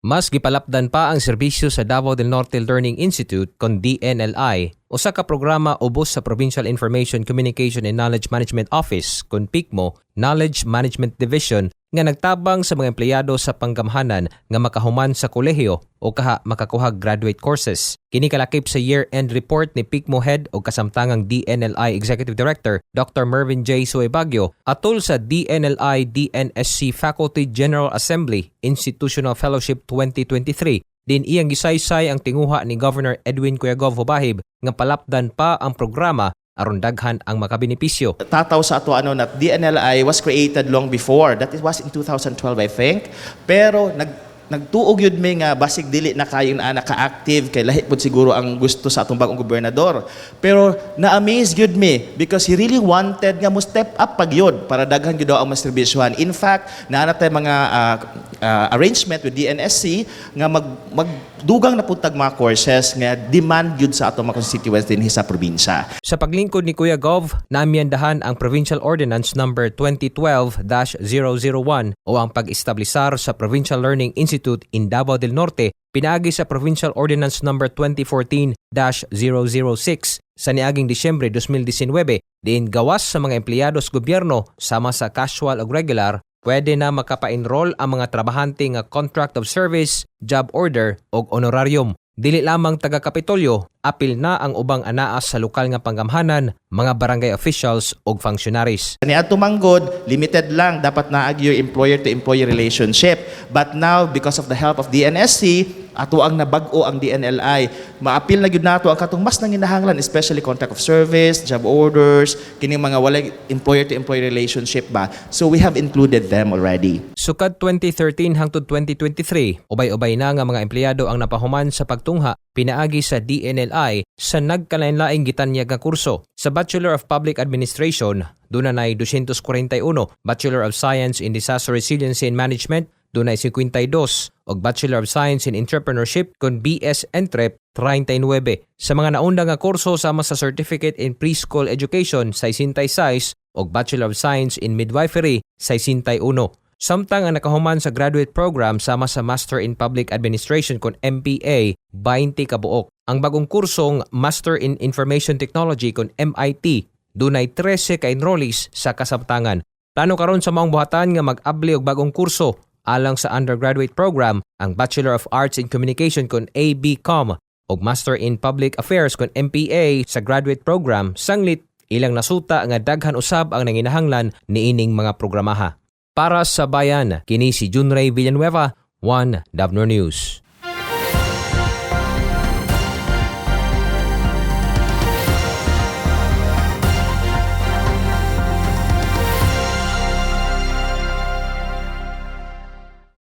Mas gipalapdan pa ang serbisyo sa Davao del Norte Learning Institute kon DNLI, usa ka programa ubos sa Provincial Information Communication and Knowledge Management Office kon PICMO Knowledge Management Division nga nagtabang sa mga empleyado sa panggamhanan nga makahuman sa kolehiyo o kaha makakuha graduate courses. Kini kalakip sa year-end report ni PICMO Head o kasamtangang DNLI Executive Director Dr. Mervin J. Suebagyo atol sa DNLI DNSC Faculty General Assembly Institutional Fellowship 2023. Din iyang gisaysay ang tinguha ni Governor Edwin Cuyagov Hubahib nga palapdan pa ang programa aron daghan ang makabenepisyo. Tataw sa ato that DNLI was created long before. That was in 2012 I think. Pero nagtuog yun may nga basig dili na kayo na naka-active kay lahi po siguro ang gusto sa atong bagong gobernador. Pero na-amaze yun me because he really wanted nga mo step up pag yun para daghan yun daw ang maservisyohan. In fact, naanatay mga arrangement with DNSC nga magdugang na puntag mga courses nga demand yun sa atong mga constituents din sa probinsya. Sa paglingkod ni Kuya Gov, naamyandahan ang Provincial Ordinance No. 2012-001 o ang pag-establisar sa Provincial Learning Institute in Davao del Norte pinaagi sa Provincial Ordinance No. 2014-006 sa niaging Disyembre 2019 diin gawas sa mga empleyado sa gobyerno sama sa casual o regular pwede na makapa-enroll ang mga trabahante nga contract of service, job order o honorarium. Dili lamang taga-Kapitolyo, apil na ang ubang anaas sa lokal nga panggamhanan, mga barangay officials o functionaries. Niadto manggod, limited lang dapat naag your employer-to-employee relationship. But now, because of the help of DNSC, ato ang nabag-o ang DNLI. Maapil na gyud nato ang katong mas nanginahanglan, especially contract of service, job orders, kining mga walay employer-to-employee relationship ba. So we have included them already. Sukad 2013 hangtod 2023, ubay-ubay na nga mga empleyado ang napahuman sa pagtungha pinaagi sa DNLI sa nagkalain-laing gitanyag nga kurso. Sa Bachelor of Public Administration, doon na 241, Bachelor of Science in Disaster Resiliency and Management, doon ay 52, o Bachelor of Science in Entrepreneurship kon BS Entrep 39. Sa mga naunda nga kurso sama sa Certificate in Preschool Education 66 o Bachelor of Science in Midwifery 61. Samtang ang nakahuman sa graduate program sama sa Master in Public Administration kon MPA 20 kabuok. Ang bagong kursong Master in Information Technology kon MIT dunay 13 ka enrollees sa kasamtangan. Plano karon sa maong buhatan nga mag-abli og bagong kurso alang sa undergraduate program ang Bachelor of Arts in Communication kon ABCom o Master in Public Affairs kon MPA sa graduate program sanglit ilang nasuta nga daghan usab ang nanginahanglan niining mga programaha. Para sa bayan, kini si Junray Villanueva, 1 Davao News.